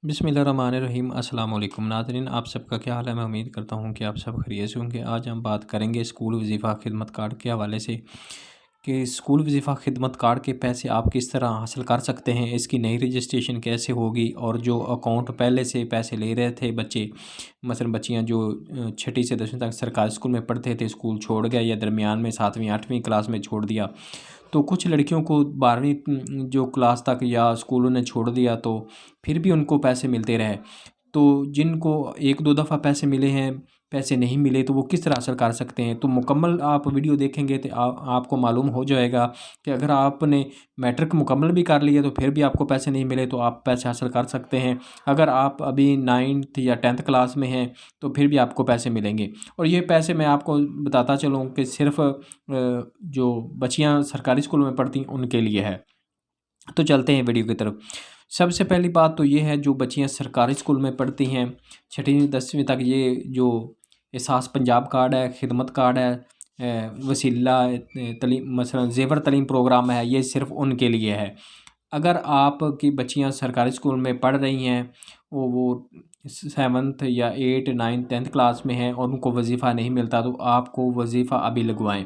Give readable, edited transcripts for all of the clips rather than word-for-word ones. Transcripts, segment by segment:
बिस्मिल्लाहिर्रहमानिर्रहीम अस्सलाम वालेकुम नाज़रीन, आप सबका क्या हाल है। मैं उम्मीद करता हूँ कि आप सब खैरियत से होंगे। आज हम बात करेंगे स्कूल वजीफ़ा खिदमत कार्ड के हवाले से कि स्कूल वजीफ़ा खिदमत कार्ड के पैसे आप किस तरह हासिल कर सकते हैं, इसकी नई रजिस्ट्रेशन कैसे होगी और जो अकाउंट पहले से पैसे ले रहे थे बच्चे, मसलन बच्चियाँ जो छठी से 10वीं तक सरकारी स्कूल में पढ़ते थे, स्कूल छोड़ गए या दरमियान में 7वीं 8वीं क्लास में छोड़ दिया, तो कुछ लड़कियों को 12वीं जो क्लास तक या स्कूलों ने छोड़ दिया तो फिर भी उनको पैसे मिलते रहे। तो जिनको 1-2 दफ़ा पैसे मिले हैं, पैसे नहीं मिले, तो वो किस तरह हासिल कर सकते हैं। तो मुकम्मल आप वीडियो देखेंगे तो आपको मालूम हो जाएगा कि अगर आपने मैट्रिक मुकम्मल भी कर लिया तो फिर भी आपको पैसे नहीं मिले तो आप पैसे हासिल कर सकते हैं। अगर आप अभी 9th या 10th क्लास में हैं तो फिर भी आपको पैसे मिलेंगे। और ये पैसे मैं आपको बताता चलूँ कि सिर्फ़ जो बच्चियाँ सरकारी स्कूल में पढ़ती हैं उनके लिए है। तो चलते हैं वीडियो की तरफ। सबसे पहली बात तो ये है, जो बच्चियाँ सरकारी स्कूल में पढ़ती हैं 6वीं 10वीं तक, ये जो एहसास पंजाब कार्ड है, खिदमत कार्ड है, वसीला तलीम मसलन ज़ेवर तलीम प्रोग्राम है, ये सिर्फ़ उनके लिए है। अगर आपकी बच्चियाँ सरकारी स्कूल में पढ़ रही हैं, वो 7th या 8 9 10th क्लास में हैं और उनको वजीफ़ा नहीं मिलता, तो आपको वजीफ़ा अभी लगवाएं।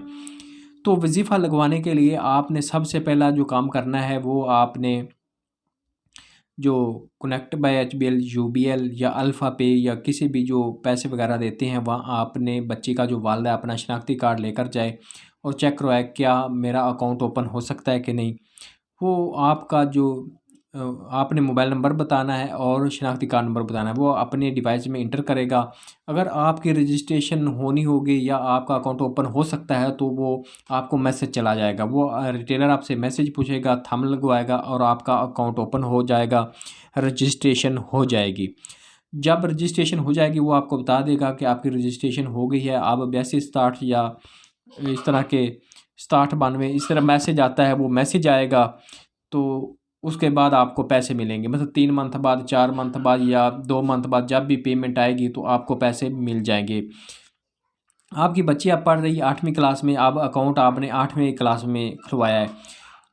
तो वजीफ़ा लगवाने के लिए आपने सबसे पहला जो काम करना है, वो आपने जो कनेक्ट बाय एचबीएल, यूबीएल या अल्फ़ा पे या किसी भी जो पैसे वगैरह देते हैं, वहाँ आपने बच्ची का जो वालिद है अपना शनाख्ती कार्ड लेकर जाए और चेक करवाए क्या मेरा अकाउंट ओपन हो सकता है कि नहीं। वो आपका जो आपने मोबाइल नंबर बताना है और शनाख्ती कार्ड नंबर बताना है, वो अपने डिवाइस में इंटर करेगा। अगर आपकी रजिस्ट्रेशन होनी होगी या आपका अकाउंट ओपन हो सकता है तो वो आपको मैसेज चला जाएगा। वो रिटेलर आपसे मैसेज पूछेगा, थंब लगवाएगा और आपका अकाउंट ओपन हो जाएगा, रजिस्ट्रेशन हो जाएगी। जब रजिस्ट्रेशन हो जाएगी वो आपको बता देगा कि आपकी रजिस्ट्रेशन हो गई है। आप 82 60 या इस तरह के 60 92 इस तरह मैसेज आता है, वो मैसेज आएगा। तो उसके बाद आपको पैसे मिलेंगे, मतलब 3 मंथ बाद, 4 मंथ बाद या 2 मंथ बाद जब भी पेमेंट आएगी तो आपको पैसे मिल जाएंगे। आपकी बच्ची आप पढ़ रही है 8वीं क्लास में, अब अकाउंट आपने 8वीं क्लास में खुलवाया है,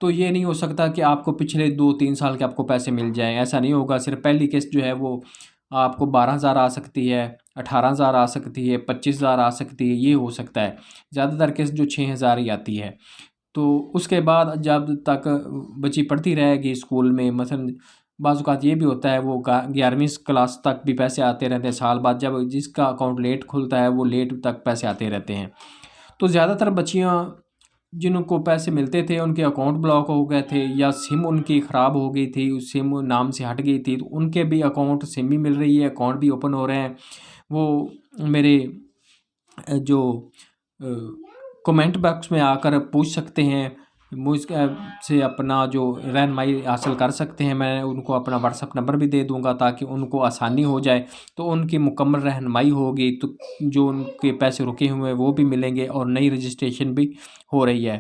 तो ये नहीं हो सकता कि आपको पिछले 2-3 साल के आपको पैसे मिल जाएं। ऐसा नहीं होगा। सिर्फ पहली किस्त जो है वो आपको 12,000 आ सकती है, 18,000 आ सकती है, 25,000 आ सकती है, ये हो सकता है। ज़्यादातर किस्त जो 6,000 ही आती है। तो उसके बाद जब तक बच्ची पढ़ती रहेगी स्कूल में, मसलन बाज़ औक़ात ये भी होता है वो 11वीं क्लास तक भी पैसे आते रहते हैं साल बाद। जब जिसका अकाउंट लेट खुलता है वो लेट तक पैसे आते रहते हैं। तो ज़्यादातर बच्चियाँ जिनको पैसे मिलते थे उनके अकाउंट ब्लॉक हो गए थे या सिम उनकी ख़राब हो गई थी, सिम नाम से हट गई थी, तो उनके भी अकाउंट सिम भी मिल रही है, अकाउंट भी ओपन हो रहे हैं। वो मेरे जो कमेंट बॉक्स में आकर पूछ सकते हैं, मुझ से अपना जो रहनुमाई हासिल कर सकते हैं। मैं उनको अपना व्हाट्सअप नंबर भी दे दूंगा ताकि उनको आसानी हो जाए, तो उनकी मुकम्मल रहनुमाई होगी तो जो उनके पैसे रुके हुए हैं वो भी मिलेंगे और नई रजिस्ट्रेशन भी हो रही है।